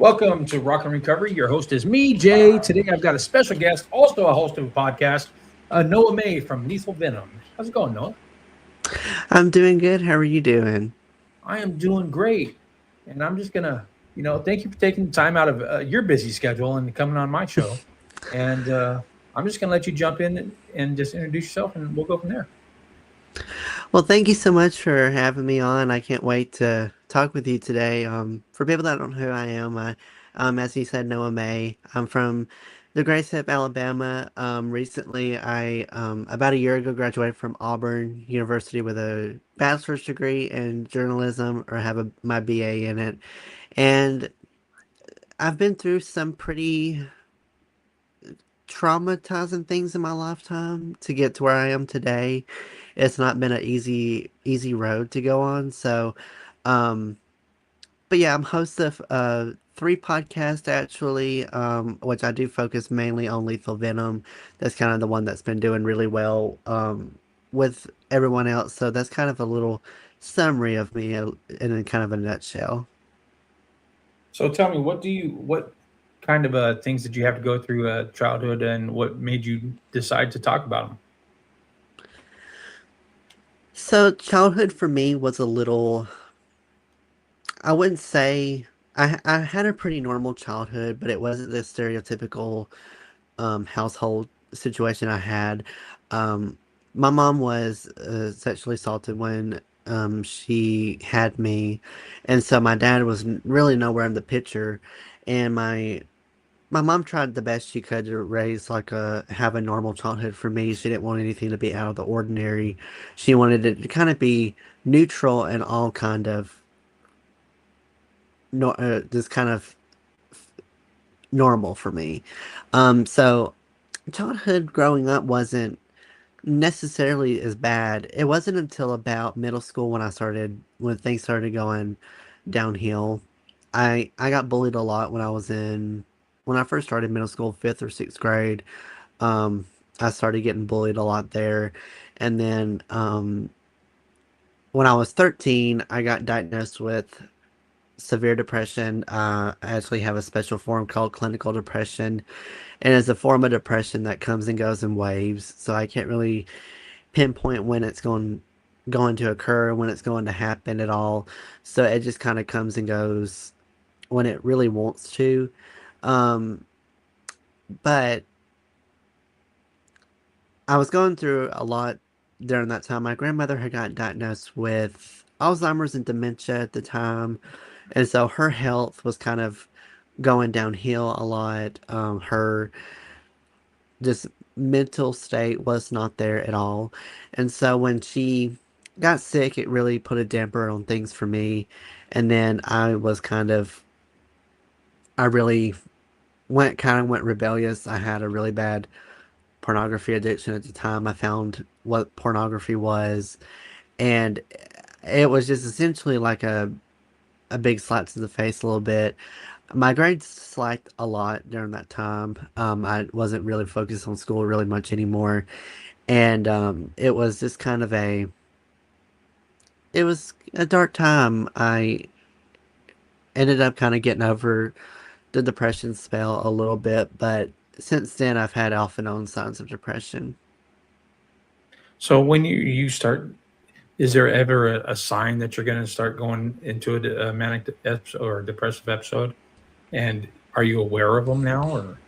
Welcome to Rock and Recovery. Your host is me, Jay. Today I've got a special guest, also a host of a podcast, Noah May from Lethal Venom. How's it going, Noah? I'm doing good. How are you doing? I am doing great. And I'm just going to, thank you for taking the time out of your busy schedule and coming on my show. And I'm just going to let you jump in and just introduce yourself and we'll go from there. Well, thank you so much for having me on. I can't wait to talk with you today. For people that don't know who I am, as you said, Noah May. I'm from the Grace Hip, Alabama. Recently, about a year ago, graduated from Auburn University with a bachelor's degree in journalism, or have my BA in it. And I've been through some pretty traumatizing things in my lifetime to get to where I am today. It's not been an easy road to go on. Um, but yeah, I'm host of three podcasts actually, which I do focus mainly on Lethal Venom. That's kind of the one that's been doing really well with everyone else. So that's kind of a little summary of me in a kind of a nutshell. So tell me, what kind of things did you have to go through childhood and what made you decide to talk about them? So childhood for me was a little, I wouldn't say I had a pretty normal childhood, but it wasn't the stereotypical household situation I had. Um, my mom was sexually assaulted when she had me, and so my dad was really nowhere in the picture. And my mom tried the best she could to raise have a normal childhood for me. She didn't want anything to be out of the ordinary. She wanted it to kind of be neutral and all kind of no, just kind of normal for me. So childhood growing up wasn't necessarily as bad. It wasn't until about middle school when things started going downhill. I got bullied a lot when I first started middle school, fifth or sixth grade. Um, I started getting bullied a lot there, and then when I was 13, I got diagnosed with severe depression. I actually have a special form called clinical depression, and it's a form of depression that comes and goes in waves. So I can't really pinpoint when it's going to occur, when it's going to happen at all. So it just kind of comes and goes when it really wants to. Um, but I was going through a lot during that time. My grandmother had gotten diagnosed with Alzheimer's and dementia at the time, and so her health was kind of going downhill a lot. Her just mental state was not there at all. And so when she got sick, it really put a damper on things for me. And then I really went rebellious. I had a really bad pornography addiction at the time. I found what pornography was, and it was just essentially like a big slap to the face a little bit. My grades slacked a lot during that time. I wasn't really focused on school really much anymore, and it was just it was a dark time. I ended up kind of getting over the depression spell a little bit, but since then I've had off and on signs of depression. So when you start, is there ever a sign that you're going to start going into a manic episode or depressive episode? And are you aware of them now, or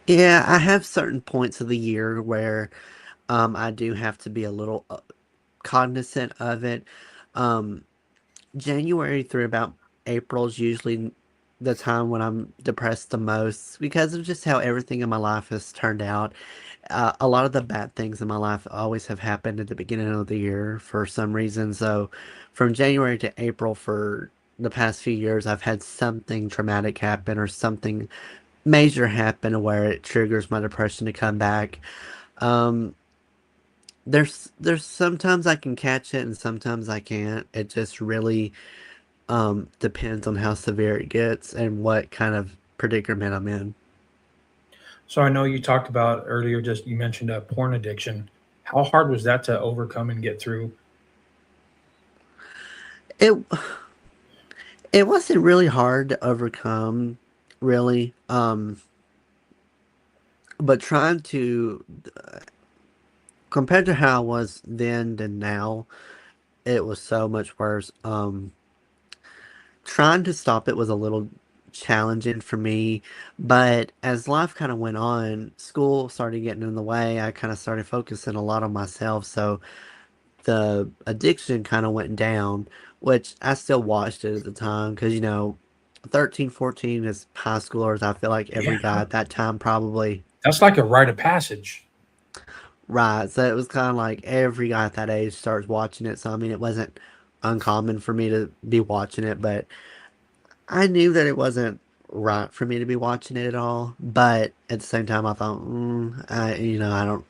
Yeah, I have certain points of the year where I do have to be a little cognizant of it. Um, January through about April is usually the time when I'm depressed the most because of just how everything in my life has turned out. A lot of the bad things in my life always have happened at the beginning of the year for some reason. So from January to April for the past few years, I've had something traumatic happen or something major happen where it triggers my depression to come back. Um, there's sometimes I can catch it and sometimes I can't. It just really depends on how severe it gets and what kind of predicament I'm in. so? I know you talked about earlier. Just you mentioned a porn addiction. How hard was that to overcome and get through? It It wasn't really hard to overcome, really. But trying to compared to how I was then to now, it was so much worse. Trying to stop it was a little challenging for me, but as life kind of went on, school started getting in the way. I kind of started focusing a lot on myself, so the addiction kind of went down, which I still watched it at the time because, 13, 14 as high schoolers, I feel like Yeah, every guy at that time probably. that's like a rite of passage. Right. So it was kind of like every guy at that age starts watching it. So, I mean, it wasn't uncommon for me to be watching it, but I knew that it wasn't right for me to be watching it at all. But at the same time, I thought, I don't,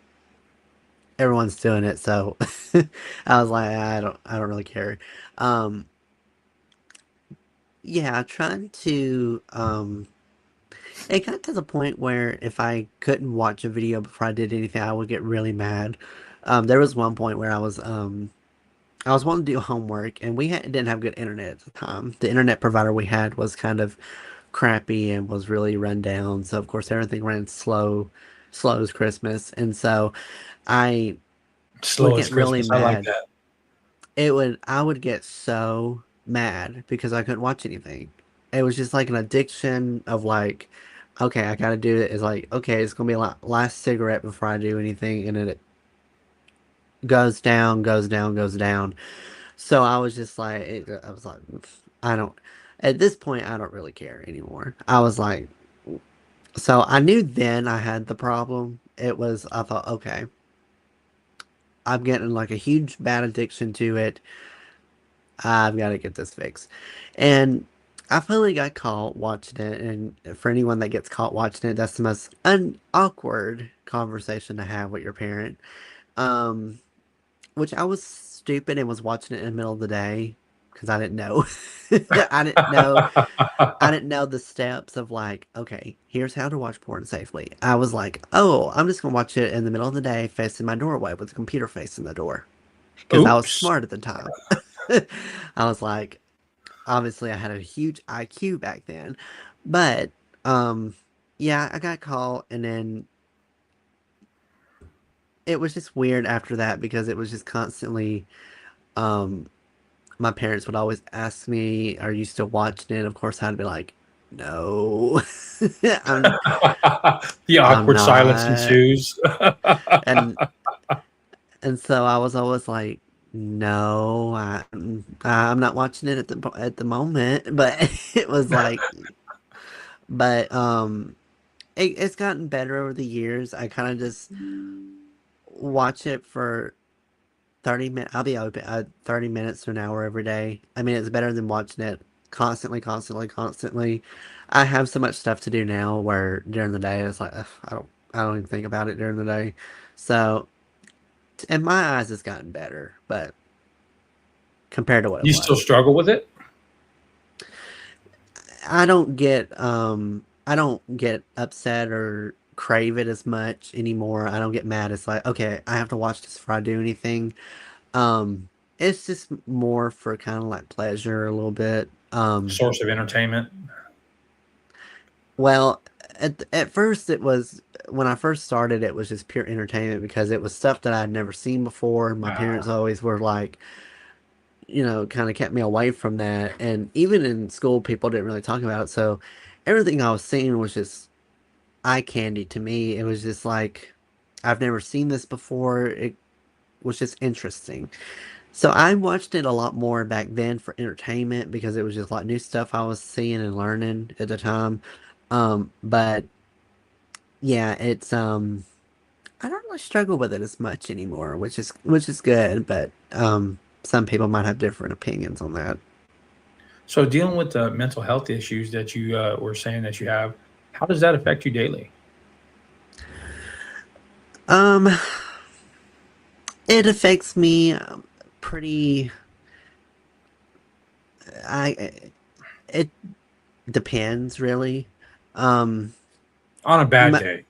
everyone's doing it. So I was like, I don't really care. Um, yeah, trying to, it got to the point where if I couldn't watch a video before I did anything, I would get really mad. There was one point where I was wanting to do homework, and didn't have good internet at the time. The internet provider we had was kind of crappy and was really run down. So of course everything ran slow as Christmas, and so I would Slow as get really Christmas. I like mad. that. I would get so mad because I couldn't watch anything. It was just like an addiction of like, okay, I gotta do it. It's like, okay, it's gonna be like last cigarette before I do anything, and then it goes down, goes down, goes down. So I was just like, I was like, I don't, at this point, I don't really care anymore. I was like, so I knew then I had the problem. I thought, okay, I'm getting like a huge bad addiction to it. I've got to get this fixed. And I finally got caught watching it. And for anyone that gets caught watching it, that's the most awkward conversation to have with your parent. Um, which I was stupid and was watching it in the middle of the day because I didn't know. I didn't know. I didn't know the steps of like, okay, here's how to watch porn safely. I was like, oh, I'm just gonna watch it in the middle of the day, facing my doorway with the computer facing the door, because I was Oops. smart at the time. I was like, obviously, I had a huge IQ back then, but um, yeah, I got caught, and then it was just weird after that because it was just constantly um my parents would always ask me, "Are you still watching it?" Of course, I'd be like, "No, I'm The I'm awkward silence not." ensues. And so I was always like, "No, I'm not watching it at the moment." But it was like, but it's gotten better over the years. I kind of just watch it for 30 minutes. I'll be open 30 minutes to an hour every day. I mean, it's better than watching it constantly, constantly, constantly. I have so much stuff to do now where during the day it's like, ugh, I don't even think about it during the day. So in my eyes, it's gotten better, but compared to what it You still was, struggle with it? I don't get upset or crave it as much anymore. I don't get mad. It's like, okay, I have to watch this before I do anything. It's just more for kind of like pleasure a little bit. Source of entertainment? Well, at first it was when I first started, it was just pure entertainment because it was stuff that I'd never seen before. My parents Ah, always were like, kind of kept me away from that. And even in school, people didn't really talk about it. So everything I was seeing was just eye candy to me. It was just like, I've never seen this before. It was just interesting. So I watched it a lot more back then for entertainment because it was just like new stuff I was seeing and learning at the time. But yeah, it's I don't really struggle with it as much anymore, which is good, but some people might have different opinions on that. so dealing with the mental health issues that you were saying that you have, how does that affect you daily? Um it affects me pretty I it depends really. Um On a bad m- day?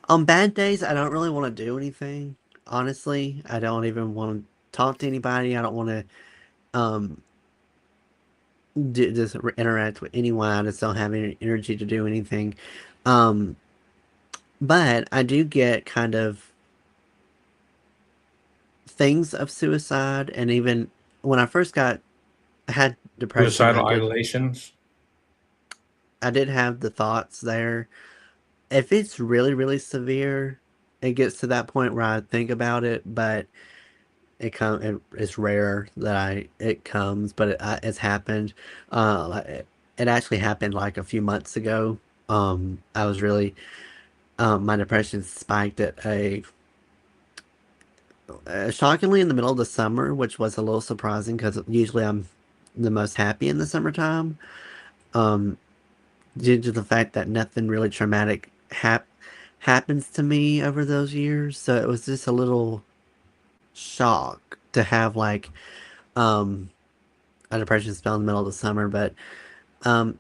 on bad days I don't really want to do anything. Honestly, I don't even want to talk to anybody. I don't want to um just interact with anyone. I just don't have any energy to do anything. Um, but I do get kind of things of suicide, and even when I first got had depression, Suicidal ideations. I did have the thoughts there. If it's really, really severe, it gets to that point where I think about it, but it's rare that it comes, but it's happened. It actually happened like a few months ago. I was really my depression spiked at a shockingly in the middle of the summer, which was a little surprising because usually I'm the most happy in the summertime. Um, Due to the fact that nothing really traumatic happens to me over those years, so it was just a little shock to have like um a depression spell in the middle of the summer, but um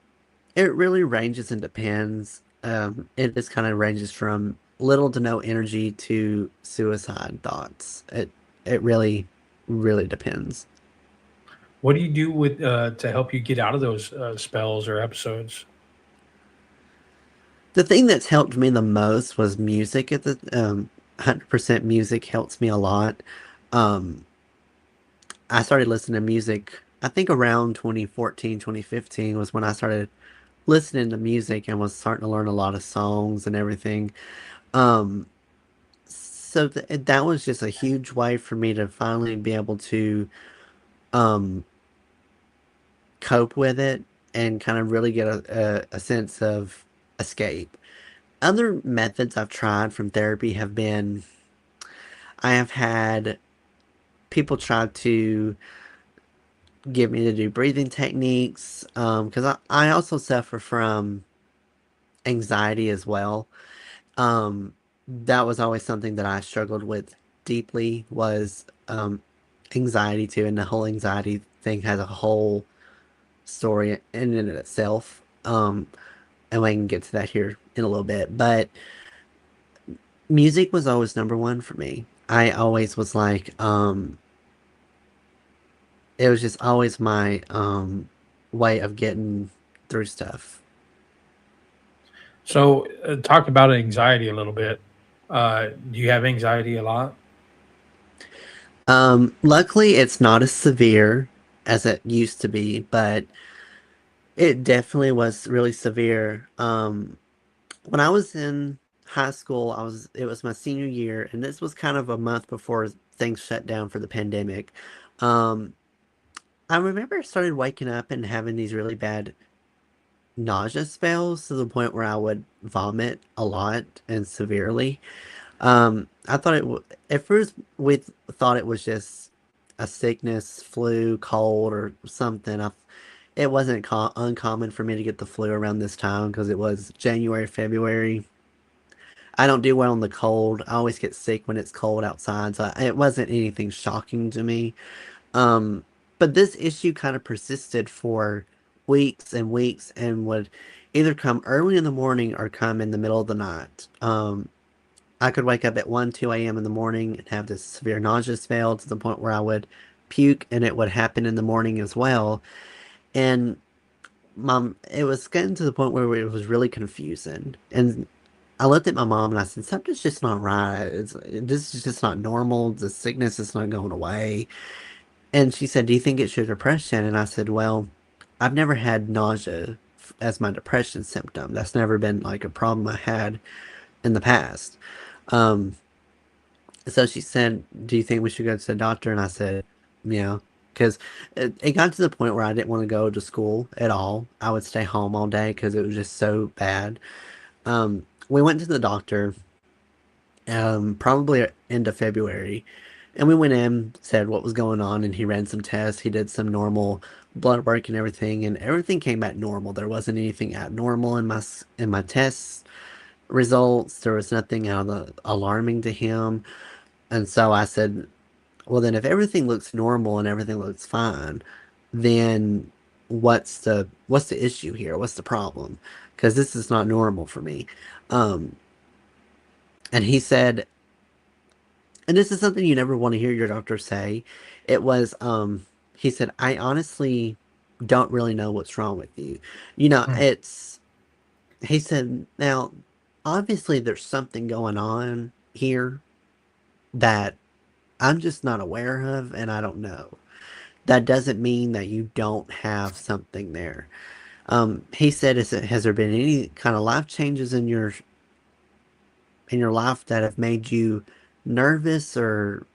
it really ranges and depends. It just kind of ranges from little to no energy to suicide thoughts. It really, really depends. What do you do with to help you get out of those spells or episodes? The thing that's helped me the most was music. 100% music helps me a lot. Um, I started listening to music, I think around 2014, 2015 was when I started listening to music and was starting to learn a lot of songs and everything. Um, that was just a huge way for me to finally be able to um, cope with it and kind of really get a sense of escape. Other methods I've tried from therapy have been I have had people try to get me to do breathing techniques because I also suffer from anxiety as well. Um, that was always something that I struggled with deeply was anxiety too, and the whole anxiety thing has a whole story in and of itself. And we can get to that here in a little bit, but music was always number one for me. I always was like, it was just always my way of getting through stuff. So, talk about anxiety a little bit. Do you have anxiety a lot? Luckily, it's not as severe as it used to be, but it definitely was really severe. When I was in high school, it was my senior year, and this was kind of a month before things shut down for the pandemic. Um, I remember I started waking up and having these really bad nausea spells to the point where I would vomit a lot and severely. I thought at first we thought it was just a sickness, flu, cold, or something. It wasn't uncommon for me to get the flu around this time because it was January, February. I don't do well in the cold. I always get sick when it's cold outside, so it wasn't anything shocking to me. Um, but this issue kind of persisted for weeks and weeks and would either come early in the morning or come in the middle of the night. I could wake up at 1, 2 a.m. in the morning and have this severe nausea spell to the point where I would puke, and it would happen in the morning as well. And it was getting to the point where it was really confusing. And I looked at my mom and I said, something's just not right. This is just not normal. The sickness is not going away. And she said, do you think it's your depression? And I said, well, I've never had nausea as my depression symptom. That's never been like a problem I had in the past. Um, so she said, do you think we should go to the doctor? And I said, yeah, because it got to the point where I didn't want to go to school at all. I would stay home all day because it was just so bad. We went to the doctor probably end of February. And we went in, said what was going on, and he ran some tests. He did some normal blood work and everything came back normal. There wasn't anything abnormal in my test results. There was nothing out of the alarming to him. And so I said, well, then if everything looks normal and everything looks fine, then what's the issue here? What's the problem? Because this is not normal for me. Um, and he said, and this is something you never want to hear your doctor say. It was, he said, I honestly don't really know what's wrong with you. You know, Mm. it's, he said, now, obviously there's something going on here that I'm just not aware of and I don't know. That doesn't mean that you don't have something there. He said, has there been any kind of life changes in your life that have made you nervous or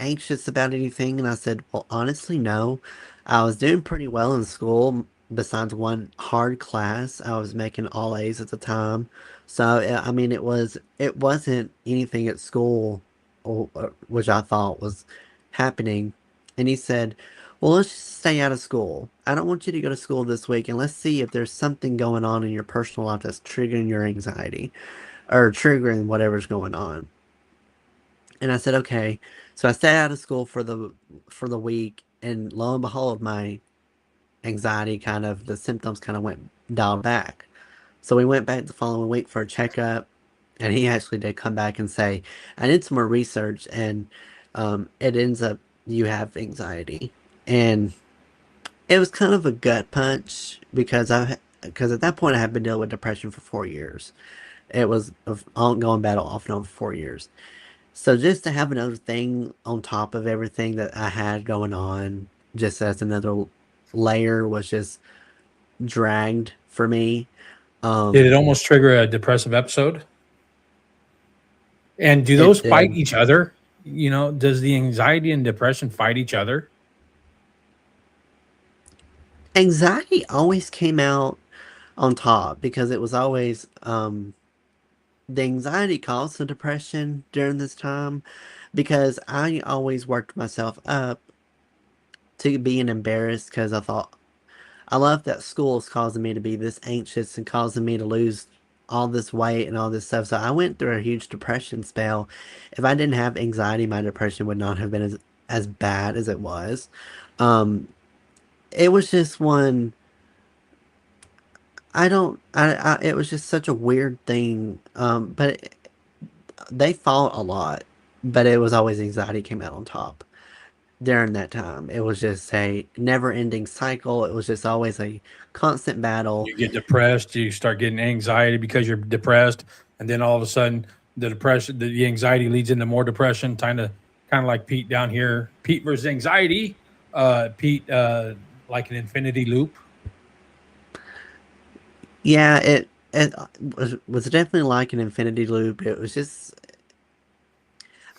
anxious about anything? And I said, well, honestly, no. I was doing pretty well in school. Besides one hard class, I was making all A's at the time. So I mean, it wasn't anything at school, which I thought was happening. And he said, well, let's just stay out of school. I don't want you to go to school this week, and let's see if there's something going on in your personal life that's triggering your anxiety or triggering whatever's going on. And I said, okay. So I stayed out of school for the week, and lo and behold, my anxiety kind of the symptoms kind of went dialed back. So we went back the following week for a checkup, and he actually did come back and say, I did some more research, and it ends up you have anxiety, and it was kind of a gut punch because at that point I had been dealing with depression for 4 years. It was an ongoing battle off and on for 4 years. So just to have another thing on top of everything that I had going on, just as another layer, was just dragged for me. Did it Um, almost trigger a depressive episode? And do those it fight did. each other? You know, does the anxiety and depression fight each other? Anxiety always came out on top because it was always the anxiety caused the depression during this time because I always worked myself up to being embarrassed because I thought I love that school is causing me to be this anxious and causing me to lose all this weight and all this stuff. So I went through a huge depression spell. If I didn't have anxiety, my depression would not have been as bad as it was. Um, it was just one. I don't. It was just such a weird thing. They fought a lot, but it was always anxiety came out on top during that time. It was just a never-ending cycle. It was just always a constant battle. You get depressed, you start getting anxiety because you're depressed, and then all of a sudden the anxiety leads into more depression, kind of like Pete down here. Pete versus anxiety. Pete like an infinity loop. Yeah, it was definitely like an infinity loop. It was just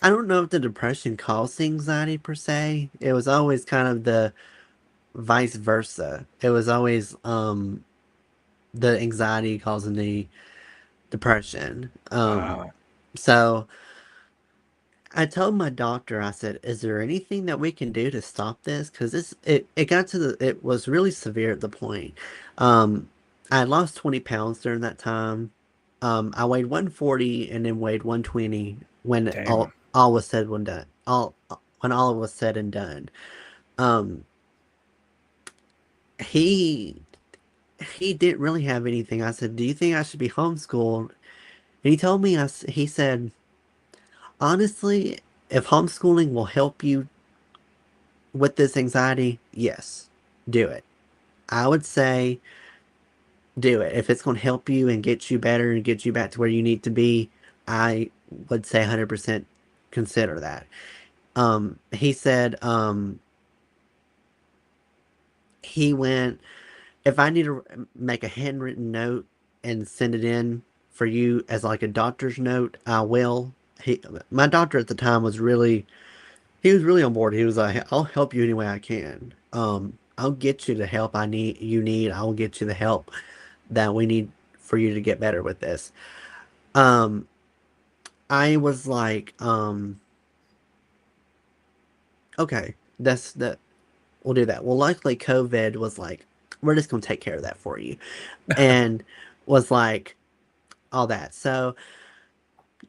I don't know if the depression caused the anxiety per se. It was always kind of the vice versa. It was always the anxiety causing the depression. Wow. So I told my doctor, I said, "Is there anything that we can do to stop this? Because it got to it was really severe at the point. Um, I had lost 20 pounds during that time. I weighed 140 and then weighed 120 when Damn. all was said when done. When all was said and done. Um, he he didn't really have anything. I said, "Do you think I should be homeschooled?" And he told me, he said, honestly, if homeschooling will help you with this anxiety, yes, do it. I would say do it. If it's going to help you and get you better and get you back to where you need to be, I would say 100% consider that. He said, he went, if I need to make a handwritten note and send it in for you as like a doctor's note, I will. My doctor at the time he was really on board. He was like, I'll help you any way I can. I'll get you the help you need. I'll get you the help that we need for you to get better with this. Um, I was like, okay, we'll do that. Well, luckily COVID was like, we're just gonna take care of that for you. And was like all that. So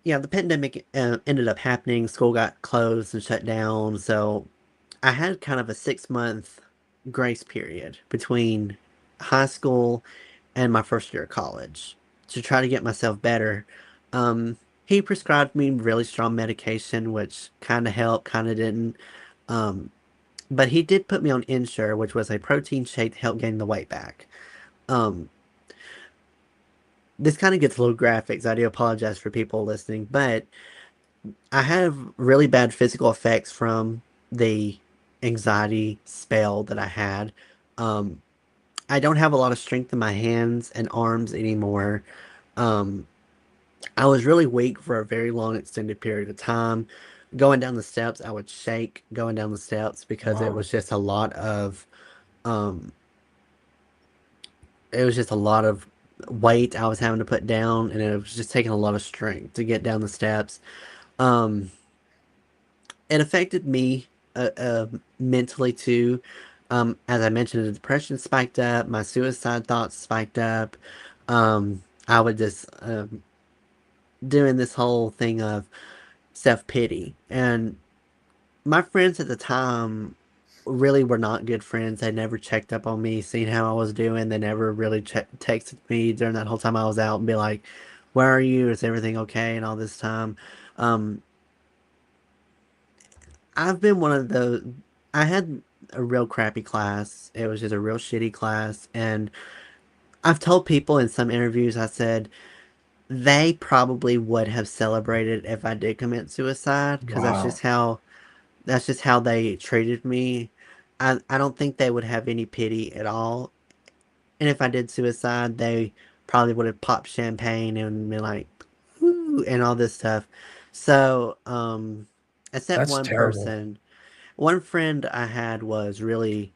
yeah, the pandemic ended up happening. School got closed and shut down. So I had kind of a 6 month grace period between high school and my first year of college to try to get myself better. He prescribed me really strong medication, which kind of helped, kind of didn't. Um, but he did put me on Ensure, which was a protein shake to help gain the weight back. Um, this kind of gets a little graphic, so I do apologize for people listening, but I have really bad physical effects from the anxiety spell that I had. Um, I don't have a lot of strength in my hands and arms anymore. Um, I was really weak for a very long extended period of time. Going down the steps, I would shake going down the steps because Wow. um, it was just a lot of weight I was having to put down, and it was just taking a lot of strength to get down the steps. Um, it affected me mentally too. As I mentioned, the depression spiked up, my suicide thoughts spiked up. I would just doing this whole thing of self pity, and my friends at the time really were not good friends. They never checked up on me, seen how I was doing. They never really texted me during that whole time I was out and be like, "Where are you? Is everything okay?" And all this time. Um, I've been one of those. I had a real crappy class. It was just a real shitty class. And I've told people in some interviews, I said they probably would have celebrated if I did commit suicide because Wow. that's just how they treated me. I don't think they would have any pity at all. And if I did suicide, they probably would have popped champagne and been like, "Ooh," and all this stuff. So, except That's one terrible. person. One friend I had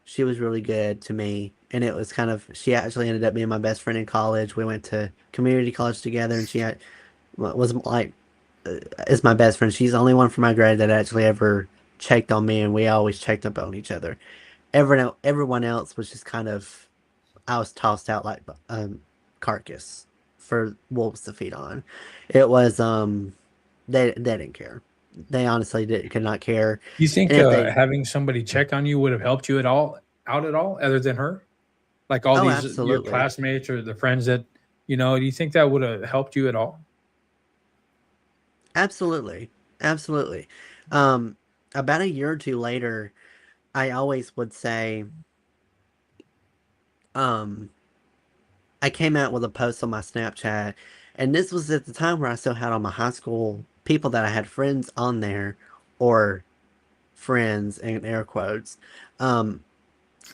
she was really good to me. And it was she actually ended up being my best friend in college. We went to community college together, and was like, is my best friend. She's the only one from my grade that actually ever checked on me, and we always checked up on each other. Everyone else was just I was tossed out like carcass for wolves to feed on. It was they didn't care. They honestly could not care. You And think if they having somebody check on you would have helped you at all out at all other than her? Like all oh, these your absolutely. classmates or the friends that do you think that would have helped you at all? Absolutely. Absolutely. Um about a year or two later, I always would say um I came out with a post on my Snapchat, and this was at the time where I still had all my high school people that I had friends on there, or friends in air quotes. Um,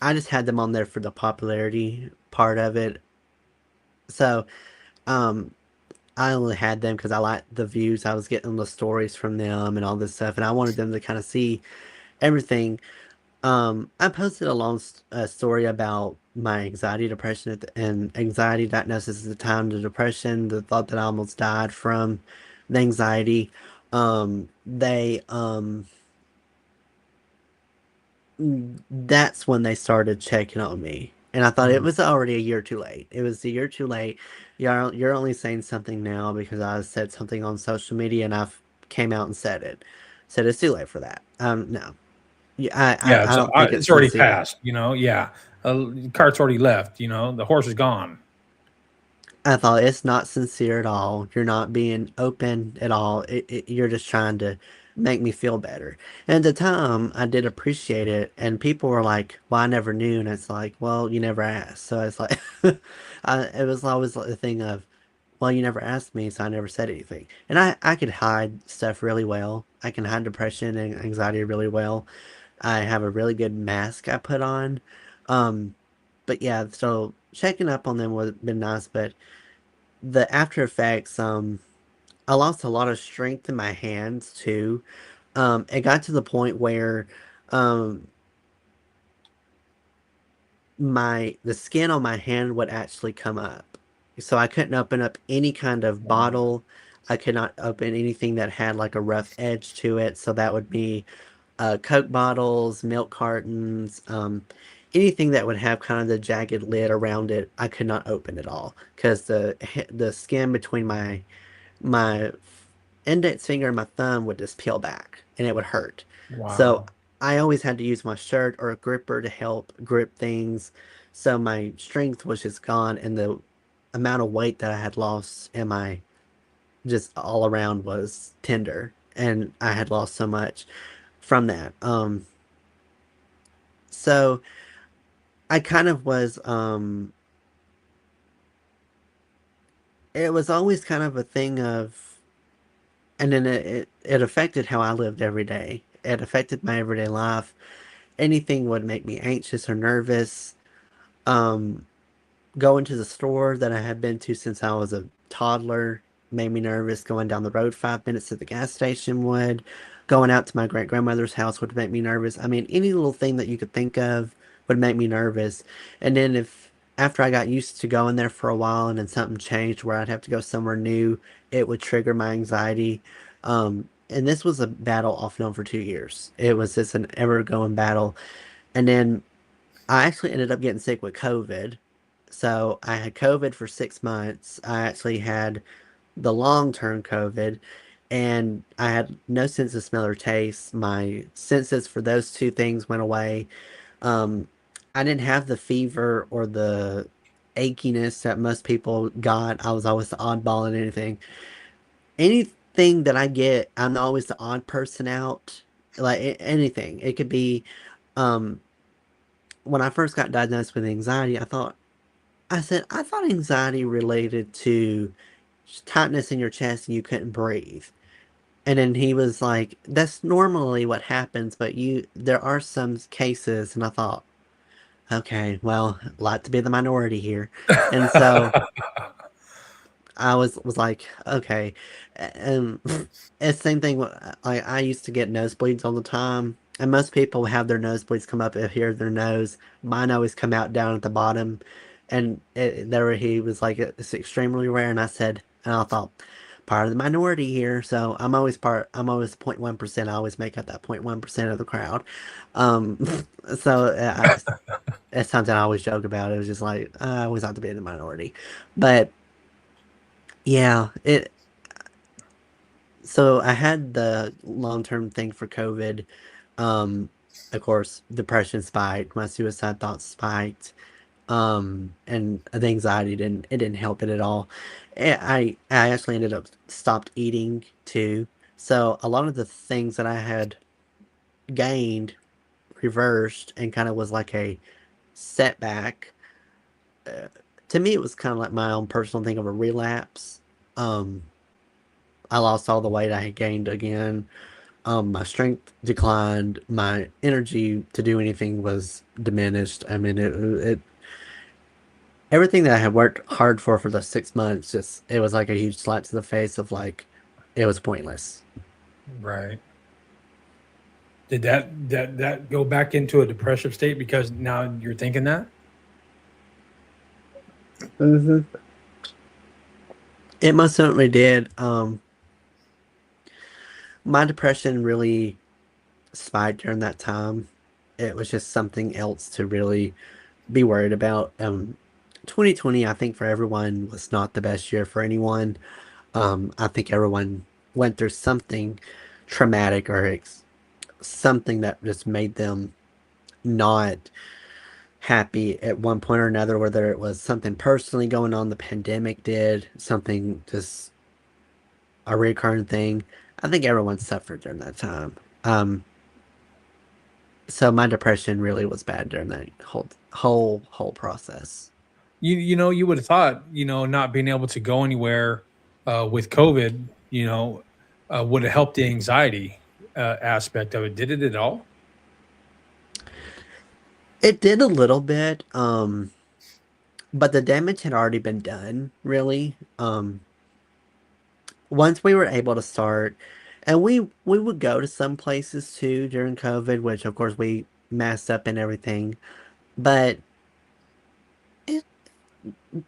I just had them on there for the popularity part of it. So, um, I only had them because I liked the views I was getting, the stories from them, and all this stuff, and I wanted them to kind of see everything. I posted a long story about my anxiety, depression, and anxiety diagnosis at the time, the depression, the thought that I almost died from the anxiety. They That's when they started checking on me. And I thought it Mm. was already a year too late. It was a year too late. You're only saying something now because I said something on social media and I've came out and said it. Said it's too late for that. No. Yeah, Yeah, I don't think it's it's already sincere. passed, yeah. The cart's already left, the horse is gone. I thought it's not sincere at all. You're not being open at all. You're just trying to make me feel better. And at the time, I did appreciate it, and people were like, "Well, I never knew," and it's like, "Well, you never asked." So it's like, it was always like the thing of, "Well, you never asked me, so I never said anything." And I could hide stuff really well. I can hide depression and anxiety really well. I have a really good mask I put on. Um, but yeah, so checking up on them would have been nice, but the after effects, I lost a lot of strength in my hands too. It got to the point where um the skin on my hand would actually come up. So I couldn't open up any kind of Wow. bottle. I could not open anything that had like a rough edge to it. So that would be Coke bottles, milk cartons, anything that would have kind of the jagged lid around it. I could not open at all because the skin between my index finger and my thumb would just peel back and it would hurt. So Wow. I always had to use my shirt or a gripper to help grip things. So my strength was just gone, and the amount of weight that I had lost and my just all around was tender. And I had lost so much from that. So I kind of was, it was always kind of a thing of, and then it affected how I lived every day. It affected my everyday life. Anything would make me anxious or nervous. Um, Going to the store that I had been to since I was a toddler made me nervous. Going down the road 5 minutes to the gas station would. Going out to my great grandmother's house would make me nervous. I mean, any little thing that you could think of would make me nervous. And then if after I got used to going there for a while and then something changed where I'd have to go somewhere new, it would trigger my anxiety. And this was a battle off and on for 2 years. It was just an ever going battle. And then I actually ended up getting sick with COVID. So I had COVID for 6 months. I actually had the long-term COVID, and I had no sense of smell or taste. My senses for those two things went away. Um, I didn't have the fever or the achiness that most people got. I was always the oddball in anything. Anything that I get, I'm always the odd person out. Like anything. It could be um when I first got diagnosed with anxiety, I thought anxiety related to tightness in your chest and you couldn't breathe. And then he was like, that's normally what happens, but there are some cases. And I thought, okay, well, like to be the minority here. And so I was like, okay. And it's the same thing. Like I used to get nosebleeds all the time. And most people have their nosebleeds come up here, their nose. Mine always come out down at the bottom. And he was like, it's extremely rare. And I thought, part of the minority here. So I'm always 0.1%. I always make up that 0.1% of the crowd. Um, so it's something I always joke about. It was just like, I always have to be in the minority. But yeah, so I had the long-term thing for COVID. Um, of course, depression spiked, my suicide thoughts spiked, and the anxiety didn't help it at all. I actually ended up stopped eating too. So a lot of the things that I had gained reversed and kind of was like a setback. Uh, to me, it was kind of like my own personal thing of a relapse. Um, I lost all the weight I had gained again. My strength declined. My energy to do anything was diminished. I mean, it everything that I had worked hard for the 6 months, just it was like a huge slap to the face of like it was pointless. Right. Did that go back into a depressive state because now you're thinking that? Hmm. It most certainly did. My depression really spiked during that time. It was just something else to really be worried about. 2020, I think for everyone was not the best year for anyone. I think everyone went through something traumatic or something that just made them not happy at one point or another, whether it was something personally going on, the pandemic did, something just a recurring thing. I think everyone suffered during that time. Um, so my depression really was bad during that whole process. You would have thought, not being able to go anywhere with COVID, would have helped the anxiety aspect of it. Did it at all? It did a little bit, but the damage had already been done, really. Once we were able to start, and we would go to some places too during COVID, which of course we masked up and everything, but it,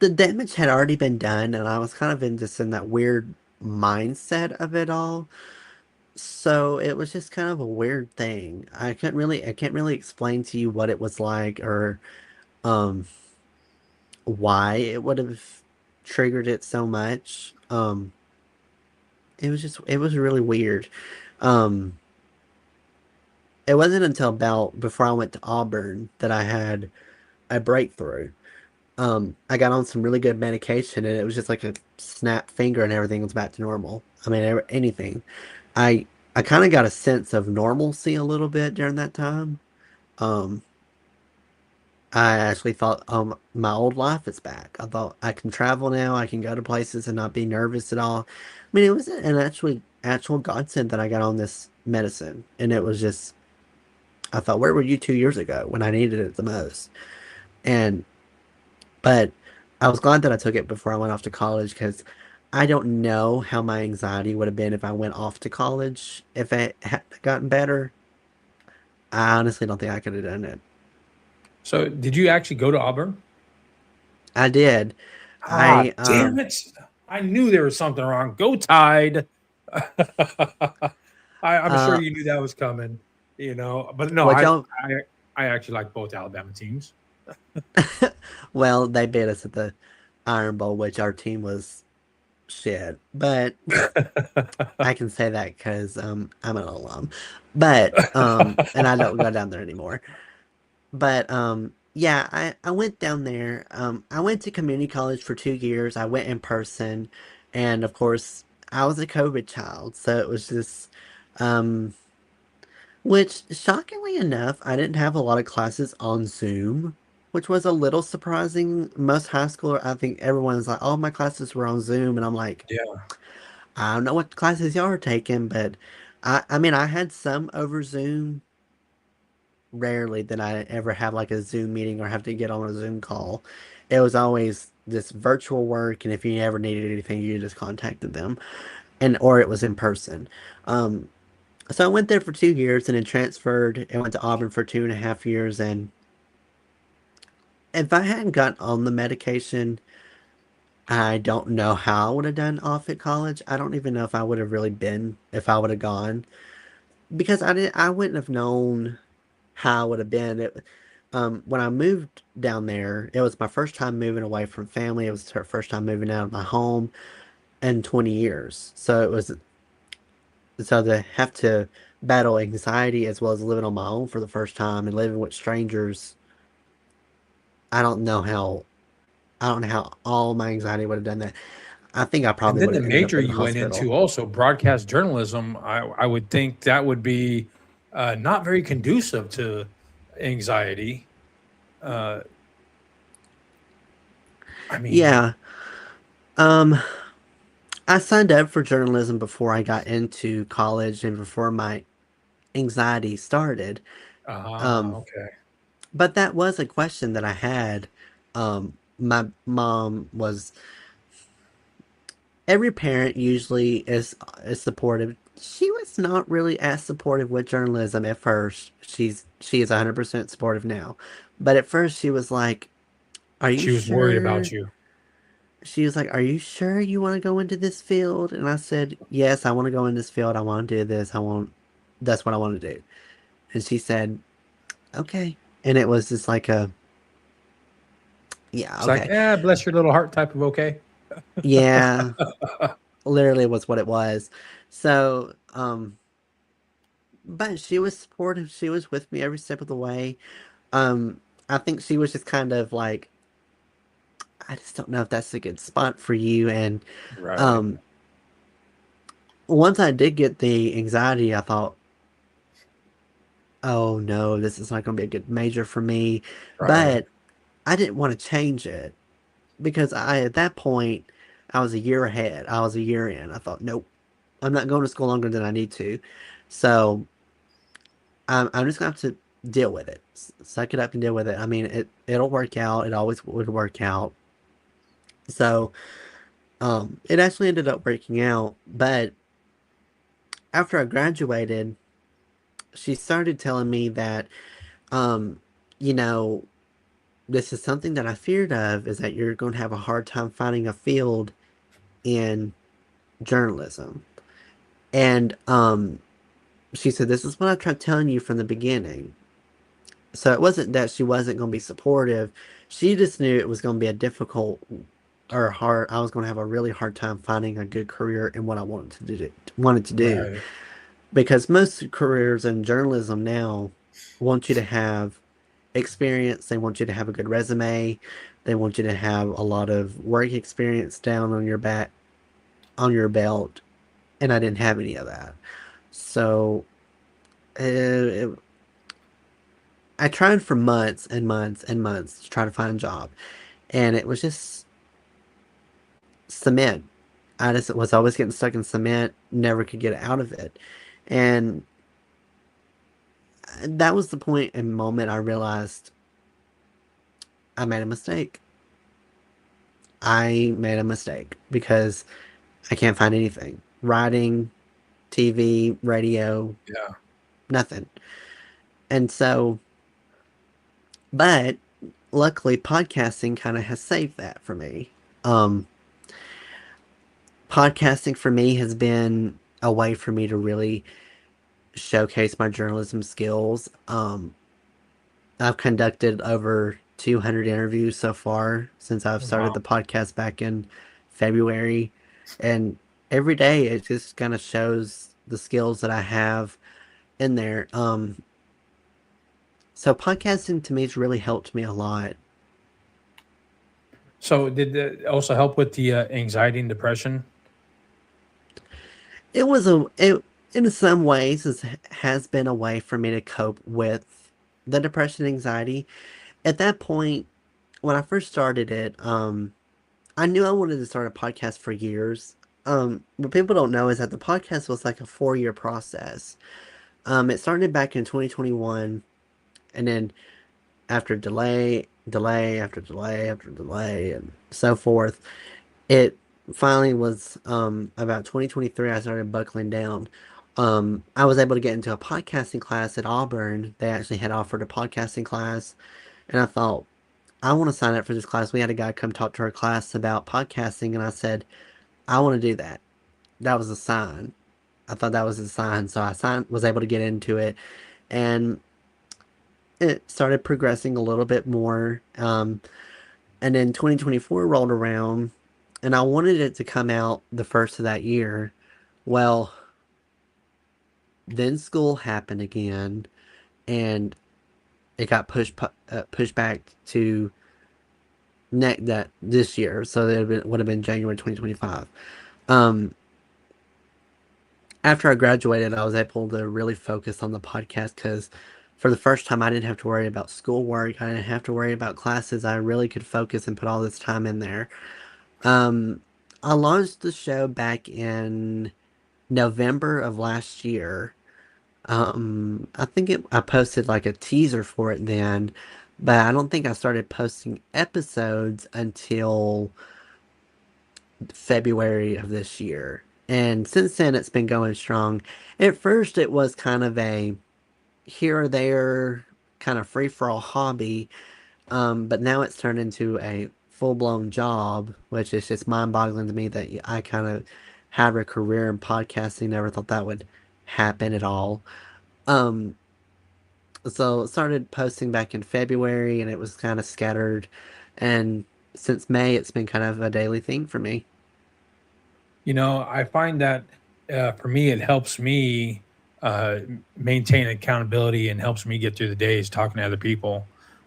the damage had already been done, and I was kind of in that weird mindset of it all. So it was just kind of a weird thing. I can't really explain to you what it was like or um why it would have triggered it so much. It was really weird. Um, it wasn't until about before I went to Auburn that I had a breakthrough. I got on some really good medication and it was just like a snap finger and everything was back to normal. I mean, anything. I I kind of got a sense of normalcy a little bit during that time. Um, I actually thought, my old life is back. I thought I can travel now. I can go to places and not be nervous at all. I mean, it was an actual godsend that I got on this medicine, and it was just. I thought, where were you 2 years ago when I needed it the most? And but I was glad that I took it before I went off to college because I don't know how my anxiety would have been if I went off to college if it had gotten better. I honestly don't think I could have done it. So, did you actually go to Auburn? I did. Ah, I damn it! I knew there was something wrong. Go Tide! I'm sure uh you knew that was coming. But no, what y'all I actually like both Alabama teams. well, they beat us at the Iron Bowl, which our team was shit. But I can say that because I'm an alum. But and I don't go down there anymore. But yeah, I went down there. I went to community college for 2 years. I went in person, and of course, I was a COVID child, so it was just um which shockingly enough, I didn't have a lot of classes on Zoom, which was a little surprising. Most high schooler, I think everyone's like, "Oh, my classes were on Zoom," and I'm like, Yeah. I don't know what classes y'all are taking, but I mean, I had some over Zoom. Rarely did I ever have like a Zoom meeting or have to get on a Zoom call. It was always this virtual work, and if you ever needed anything, you just contacted them, and or it was in person. Um, so I went there for 2 years and then transferred and went to Auburn for 2.5 years. And if I hadn't gotten on the medication, I don't know how I would have done off at college. I don't even know if I would have really been if I would have gone because I wouldn't have known how I would have been. When I moved down there, it was my first time moving away from family. It was her first time moving out of my home in 20 years. So to have to battle anxiety as well as living on my own for the first time and living with strangers, I don't know how I don't know how all my anxiety would have done that. I think I And probably then would the have ended up major in the you went hospital. into also broadcast journalism. I would think that would be not very conducive to anxiety. Uh, I mean, Yeah. Um, I signed up for journalism before I got into college and before my anxiety started. Um, okay. but that was a question that I had. My mom was every parent usually is supportive. She was not really as supportive with journalism at first. She is 100% supportive now. But at first she was like, "Are you She was worried sure?" about you. She was like, "Are you sure you want to go into this field?" And I said, "Yes, I want to go in this field. I want to do this. That's what I want to do." And she said, "Okay." And it was just like yeah, It's like, okay. bless your little heart type of okay. Yeah, literally was what it was. So, but she was supportive. She was with me every step of the way. I think she was just kind of like, I just don't know if that's a good spot for you. And Right. um, once I did get the anxiety, I thought, oh no, this is not going to be a good major for me. Right. But I didn't want to change it because at that point, I was a year ahead. I was a year in. I thought, nope, I'm not going to school longer than I need to. So I'm just gonna have to deal with it. Suck it up and deal with it. I mean, it'll work out. It always would work out. So, it actually ended up working out. But after I graduated, she started telling me that, um, you know, this is something that I feared of is that you're going to have a hard time finding a field in journalism. And she said, this is what I tried telling you from the beginning. So it wasn't that she wasn't going to be supportive. She just knew it was going to be a difficult or hard. I was going to have a really hard time finding a good career in what I wanted to do. Right. Because most careers in journalism now want you to have experience. They want you to have a good resume. They want you to have a lot of work experience down on your back, on your belt. And I didn't have any of that. So it, I tried for months and months and months to try to find a job, and it was just cement. I just was always getting stuck in cement, never could get out of it. And that was the point and moment I realized I made a mistake. I made a mistake because I can't find anything. Writing, TV, radio, Yeah. nothing. And so, but luckily, podcasting kind of has saved that for me. Um, Podcasting for me has been a way for me to really showcase my journalism skills. I've conducted over 200 interviews so far since I've started Wow. the podcast back in February. And every day it just kind of shows the skills that I have in there. So podcasting to me has really helped me a lot. So did it also help with the anxiety and depression? It in some ways has been a way for me to cope with the depression and anxiety. At that point, when I first started it, I knew I wanted to start a podcast for years. What people don't know is that the podcast was like a 4-year process. It started back in 2021, and then after delay after delay after delay, and so forth, it finally was about 2023. I started buckling down. I was able to get into a podcasting class at Auburn. They actually had offered a podcasting class, and I thought, I want to sign up for this class. We had a guy come talk to our class about podcasting, and I said, I want to do that. That was a sign. I thought that was a sign. So was able to get into it, and it started progressing a little bit more. And then 2024 rolled around, and I wanted it to come out the first of that year. Well, then school happened again, and it got pushed back to that this year. So it would have been January 2025. Um, After I graduated, I was able to really focus on the podcast because for the first time, I didn't have to worry about schoolwork. I didn't have to worry about classes. I really could focus and put all this time in there. Um, I launched the show back in November of last year. I think I posted like a teaser for it then, but I don't think I started posting episodes until February of this year. And since then, it's been going strong. At first, it was kind of a here or there kind of free for all hobby, but now it's turned into a full blown job, which is just mind boggling to me that I kind of have a career in podcasting. Never thought that would happen at all. Um, so it started posting back in February, and it was kind of scattered. And since May, it's been kind of a daily thing for me. I find that for me, it helps me maintain accountability and helps me get through the days talking to other people.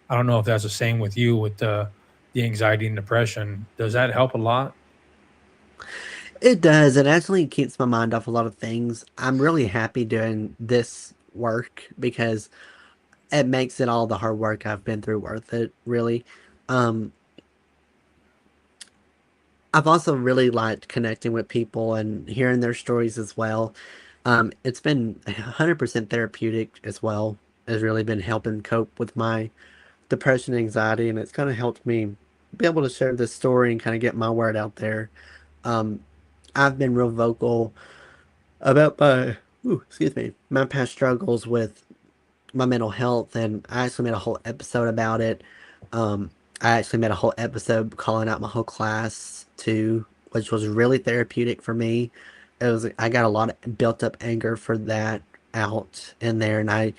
I don't know if that's the same with you with the anxiety and depression. Does that help a lot? It does. It actually keeps my mind off a lot of things. I'm really happy doing this work because it makes it all the hard work I've been through worth it, really. Um, I've also really liked connecting with people and hearing their stories as well. It's been 100% therapeutic as well. Has really been helping cope with my depression and anxiety, and it's kind of helped me be able to share this story and kind of get my word out there. Um, I've been real vocal about my past struggles with my mental health, and I actually made a whole episode about it. I actually made a whole episode calling out my whole class too, which was really therapeutic for me. I got a lot of built up anger for that out in there, and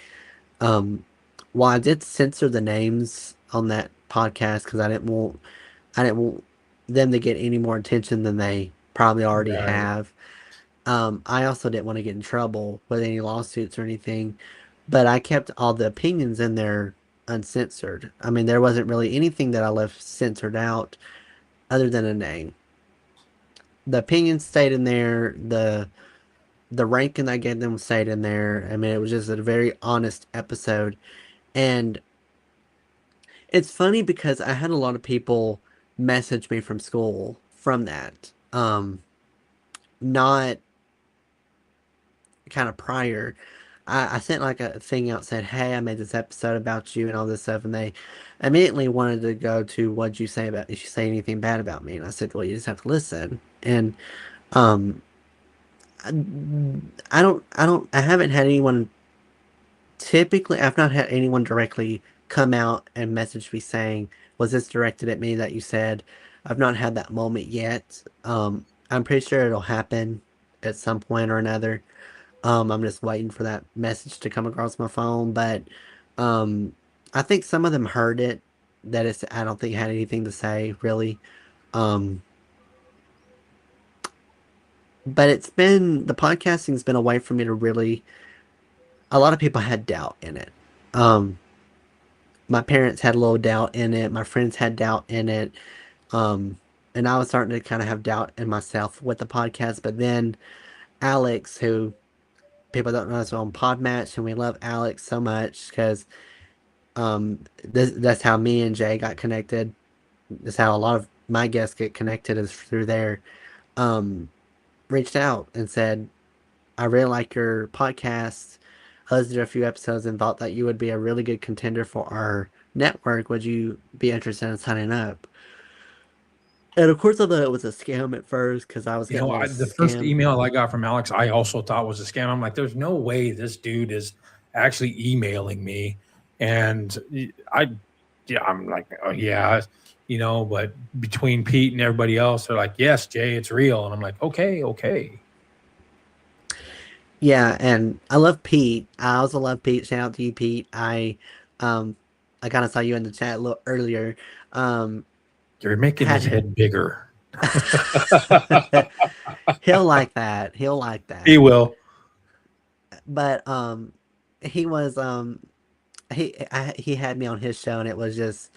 um while I did censor the names on that podcast because I didn't want them to get any more attention than they probably already Right. have. I also didn't want to get in trouble with any lawsuits or anything, but I kept all the opinions in there uncensored. I mean, there wasn't really anything that I left censored out other than a name. The opinions stayed in there. The ranking I gave them stayed in there. I mean, it was just a very honest episode, And it's funny because I had a lot of people message me from school from that. Not kind of prior. I sent like a thing out said, "Hey, I made this episode about you and all this stuff," and they immediately wanted to go to what'd you say about? Did you say anything bad about me? And I said, "Well, you just have to listen." And um, I, I haven't had anyone. Typically, I've not had anyone directly come out and message me saying, "Was this directed at me that you said?" I've not had that moment yet. I'm pretty sure it'll happen at some point or another. I'm just waiting for that message to come across my phone, but um, I think some of them heard it. That it's, I don't think it had anything to say really. Um, but the podcasting's been a way for me to really. A lot of people had doubt in it. Um, my parents had a little doubt in it. My friends had doubt in it. Um, and I was starting to kind of have doubt in myself with the podcast. But then Alex, who people don't know is on Podmatch, and we love Alex so much because that's how me and Jay got connected. That's how a lot of my guests get connected is through there. Um, Reached out and said, "I really like your podcast. I listened to a few episodes and thought that you would be a really good contender for our network. Would you be interested in signing up?" And of course, I thought it was a scam at first because I was You getting know, a little the first scam. email I got from Alex, I also thought was a scam. I'm like, there's no way this dude is actually emailing me. And I, yeah, I'm like, oh, yeah, but between Pete and everybody else, they're like, yes, Jay, it's real. And I'm like, okay, okay. Yeah, and I love Pete. I also love Pete. Shout out to you, Pete. Um, I kind of saw you in the chat a little earlier. Um, You're making his had head bigger. he'll like that. He'll like He that. will. But he was he had me on his show, and it was just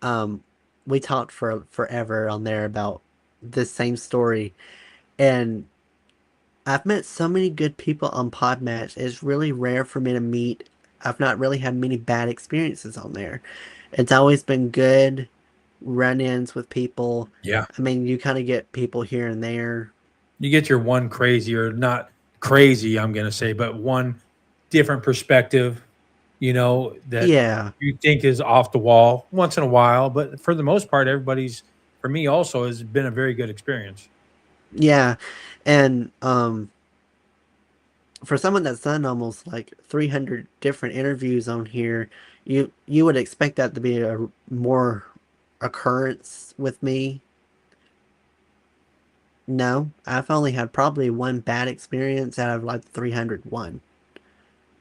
um, we talked for forever on there about this same story, and I've met so many good people on Podmatch. It's really rare for me to meet. I've not really had many bad experiences on there. It's always been good run-ins with people. Yeah. I mean, you kind of get people here and there. You get your one crazy or not crazy, I'm going to say, but one different perspective, that Yeah, you think is off the wall once in a while. But for the most part, for me also, has been a very good experience. yeah, and for someone that's done almost like 300 different interviews on here, you would expect that to be a more occurrence with me. No, I've only had probably one bad experience out of like 301.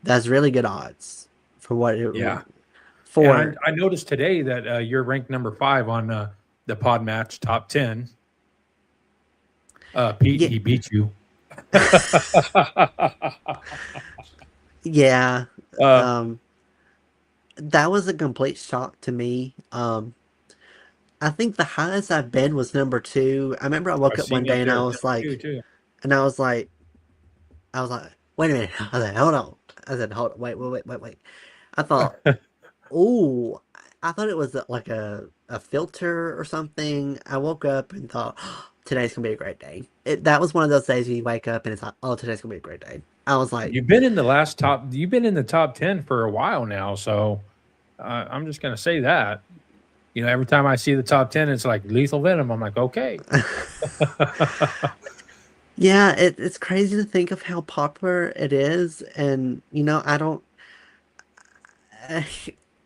That's really good odds for what it Yeah. And for. I noticed today that you're ranked number 5 on the Pod Match top 10. Pete, Yeah, he beat you. yeah. uh, Um, that was a complete shock to me. I think the highest I've been was number two. I remember I woke I've up seen one that day and there. Number 2, too. I was like, wait a minute. I was like, hold on. I said, hold, wait. I thought, oh, I thought it was like a filter or something. I woke up and thought, today's gonna be a great day. That was one of those days when you wake up and it's like, oh, today's gonna be a great day. I was like, You've been in the top 10 for a while now. So I'm just going to say that. Every time I see the top 10, it's like Lethal Venom. I'm like, okay. yeah, it's crazy to think of how popular it is, and I don't.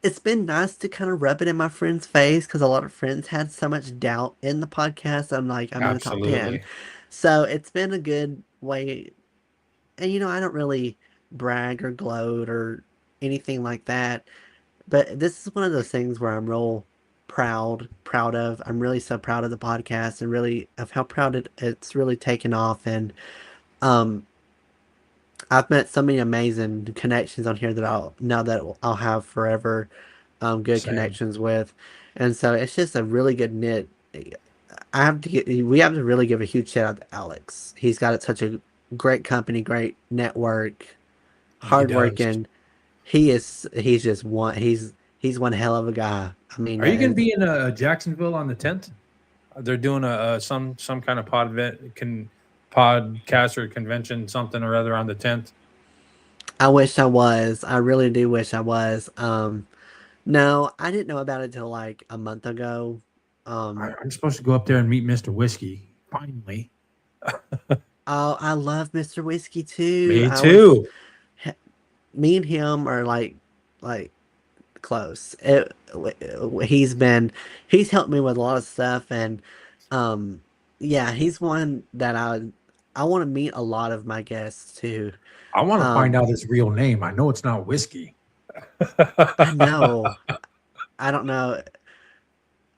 It's been nice to kind of rub it in my friends' face because a lot of friends had so much doubt in the podcast. I'm like, I'm in the top 10. Absolutely. So it's been a good way. And I don't really brag or gloat or anything like that. But this is one of those things where I'm real proud of. I'm really so proud of the podcast and really of how proud it's really taken off. And um, I've met so many amazing connections on here that I'll have forever good Same. connections with, and so it's just a really good knit. We have to really give a huge shout out to Alex. He's got such a great company, great network, He does. hardworking. he's just one he's one hell of a guy. I mean, Are that you going to is, be in Jacksonville on the 10th? They're doing some kind of podcast or convention, something or other on the 10th. I wish I was. I really do wish I was. No, I didn't know about it till like a month ago. Um, I'm supposed to go up there and meet Mr. Whiskey. Finally. oh, I love Mr. Whiskey too. Me I was too. Me and him are like close. He's helped me with a lot of stuff, and um yeah, he's one that I want to meet a lot of my guests too. I want to find Um out his real name. I know it's not Whiskey. I know. I don't know.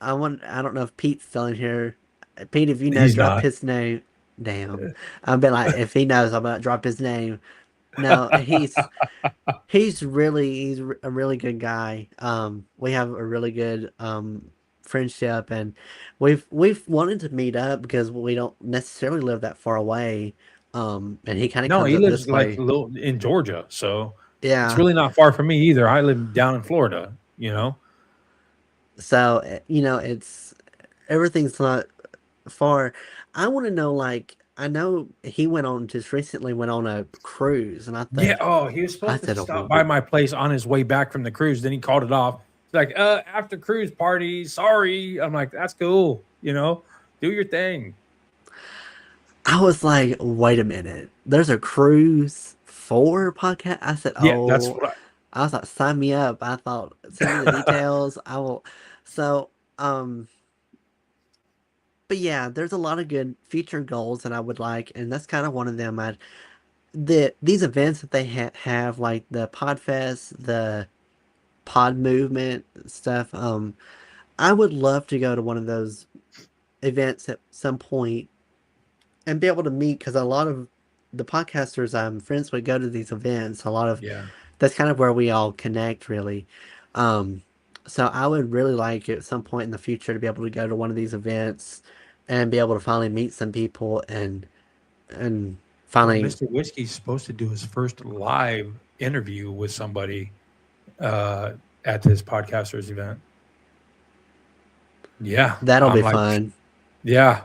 I don't know if Pete's still in here. Pete, if you know, He's drop not. his name. Damn. I've been like, if he knows, I'm gonna drop his name. No, he's a really good guy. We have a really good friendship, and we've wanted to meet up because we don't necessarily live that far away. And he kind of No, comes he up lives this like way. a little in Georgia, so it's Yeah. really not far from me either. I live down in Florida, you know. So it's everything's not far. I want to know, like, I know he just recently went on a cruise, and Yeah. Oh, he was I supposed to said, stop by my place on his way back from the cruise. Then he called it off. He's like, after cruise party, sorry. I'm like, that's cool. Do your thing. I was like, wait a minute. There's a cruise for podcast. I said, Yeah, that's oh, what I was like, sign me up. I thought, send me the details. I will. So, but yeah, there's a lot of good future goals that I would like, and that's kind of one of them. These events that they have, like the Podfest, the Pod Movement stuff. I would love to go to one of those events at some point and be able to meet, because a lot of the podcasters I'm friends with go to these events. yeah. That's kind of where we all connect, really. Um, so I would really like at some point in the future to be able to go to one of these events and be able to finally meet some people and Well, finally. Mr. Whiskey's supposed to do his first live interview with somebody uh, at this podcasters event. Yeah, That'll I'm be like, fun. yeah,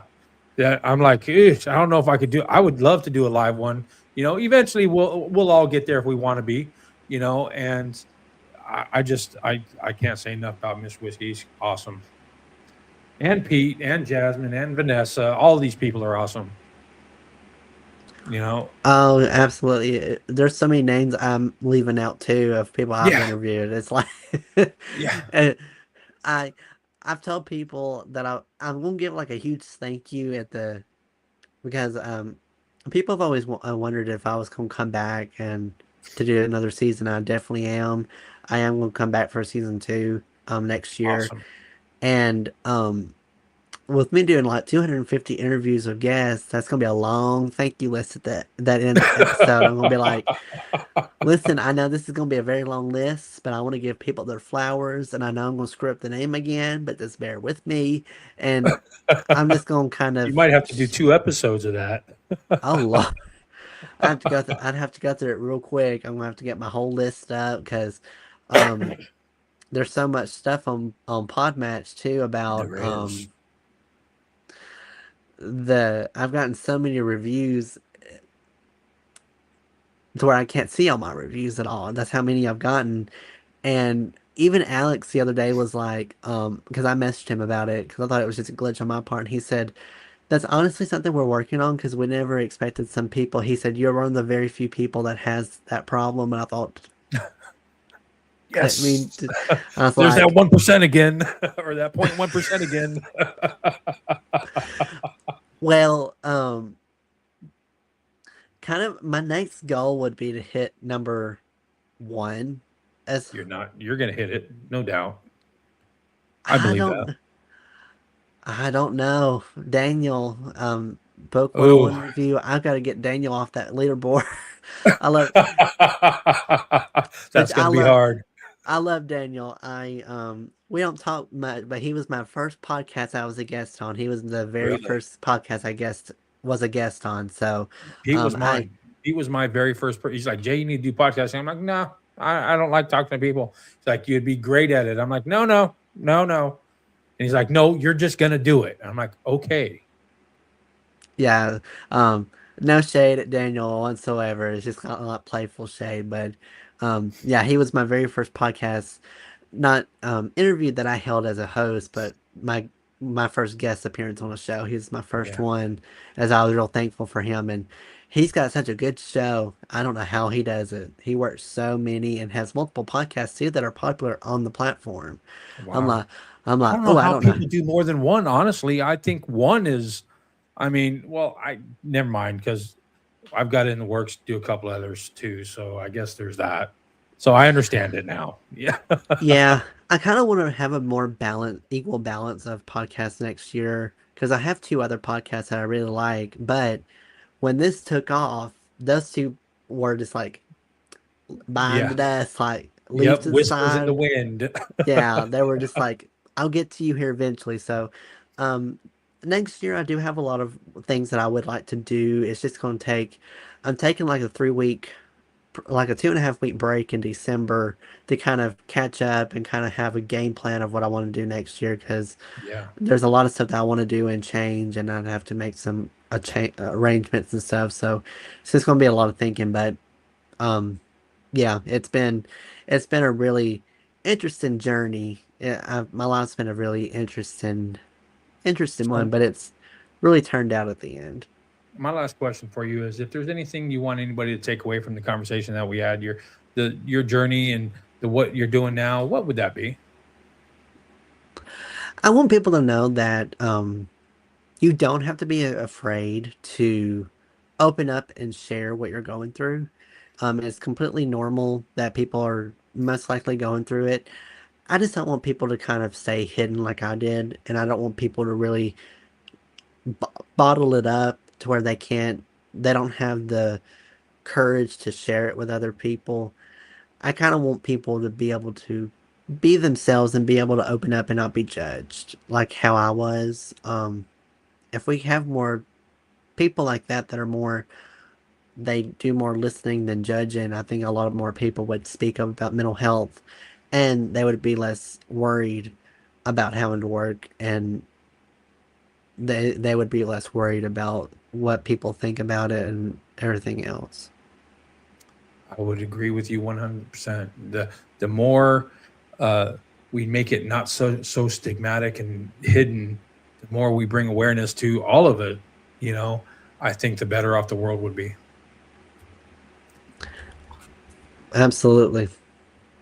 yeah. I'm like, "Eesh, I don't know if I could do. I would love to do a live one. Eventually we'll all get there if we want to be. And I can't say enough about Miss Whiskey. He's awesome, and Pete and Jasmine and Vanessa. All these people are awesome. You know, Oh, absolutely. There's so many names I'm leaving out too of people I've yeah, interviewed. It's like yeah. uh, I I've told people that I'm gonna give like a huge thank you at the because people have always wondered if I was gonna come back and to do another season. I definitely am. I am gonna come back for season two next year, Awesome. and with me doing like 250 interviews of guests, that's gonna be a long thank you list at that end episode. I'm gonna be like, listen, I know this is gonna be a very long list, but I want to give people their flowers, and I know I'm gonna screw up the name again, but just bear with me. And I'm just gonna kind You of, might have to do 2 episodes of that. oh Lord, I'd have to go through it real quick. I'm gonna have to get my whole list up because um, there's so much stuff on Podmatch too about There is. I've gotten so many reviews to where I can't see all my reviews at all. That's how many I've gotten. And even Alex the other day was like, because I messaged him about it because I thought it was just a glitch on my part. And he said, that's honestly something we're working on because we never expected some people. He said, you're one of the very few people that has that problem. And I thought, I Yes. mean, I was There's that like, 1% again, or that 0.1% again. well, kind of my next goal would be to hit number one as You're going to hit it, no doubt. I I believe that. don't I don't know. Daniel, Book 101 Oh, review. I've got to get Daniel off that leaderboard. I love, that's but going to be hard. I love Daniel. We don't talk much, but he was my first podcast I was a guest on. He was the very Really. first podcast was a guest on. So, Pete was I mine. Pete was my very first person. He's like, Jay, you need to do podcasting. I'm like, nah, I don't like talking to people. He's like, you'd be great at it. I'm like, no, no, no, no. And he's like, no, you're just gonna do it. I'm like, okay. Yeah, no shade at Daniel whatsoever. It's just kind of like playful shade, but yeah, he was my very first podcast, not interview that I held as a host, but my first guest appearance on a show. He was my first Yeah. one, as I was real thankful for him, and he's got such a good show. I don't know how he does it. He works so many and has multiple podcasts too that are popular on the platform. I'm Wow. like, I'm I like, don't know oh, I how don't know. people do more than one. Honestly, I think one is. I mean, well, I never mind because I've got it in the works to do a couple others too. So I guess there's that. So I understand it now. Yeah. Yeah, I kind of want to have a more equal balance of podcasts next year because I have two other podcasts that I really like. But when this took off, those two were just like behind Yeah. the desk, like leave Yep. to the Whispers in the side. wind. Yeah, they were just like, I'll get to you here eventually. So, um, next year I do have a lot of things that I would like to do. It's just going to take, I'm taking like a 3 week, like a 2.5 week break in December to kind of catch up and kind of have a game plan of what I want to do next year because Yeah. there's a lot of stuff that I want to do and change, and I'd have to make some arrangements and stuff. So it's just going to be a lot of thinking, but um, yeah, it's been a really interesting journey. My life's been a really interesting one, So but it's really turned out at the end. my last question for you is: if there's anything you want anybody to take away from the conversation that we had, your journey and the what you're doing now, what would that be? I want people to know that you don't have to be afraid to open up and share what you're going through. It's completely normal that people are most likely going through it. I just don't want people to kind of stay hidden like I did, and I don't want people to really bottle it up to where they don't have the courage to share it with other people. I kind of want people to be able to be themselves and be able to open up and not be judged like how I was. If we have more people like that are more, they do more listening than judging, I think a lot of more people would speak up about mental health and they would be less worried about having to work, and they would be less worried about what people think about it and everything else. I would agree with you 100%. The more uh, we make it not so stigmatic and hidden, the more we bring awareness to all of it. You know, I think the better off the world would be. Absolutely.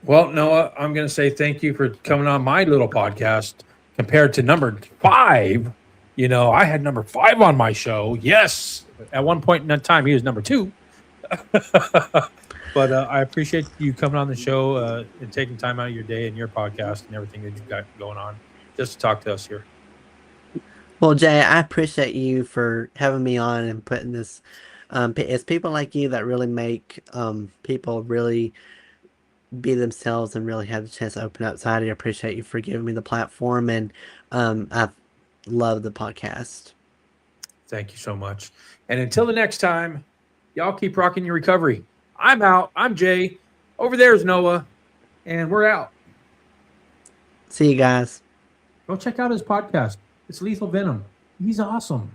Well, Noah, I'm going to say thank you for coming on my little podcast. Compared to number five, I had number five on my show. Yes, at one point in time, he was number two. But I appreciate you coming on the show and taking time out of your day and your podcast and everything that you've got going on just to talk to us here. Well, Jay, I appreciate you for having me on and putting this. It's people like you that really make people really be themselves and really have the chance to open up. So I do appreciate you for giving me the platform, and I love the podcast. Thank you so much. And until the next time, y'all keep rocking your recovery. I'm out. I'm Jay. Over there's Noah. And we're out. See you guys. Go check out his podcast. It's Lethal Venom. He's awesome.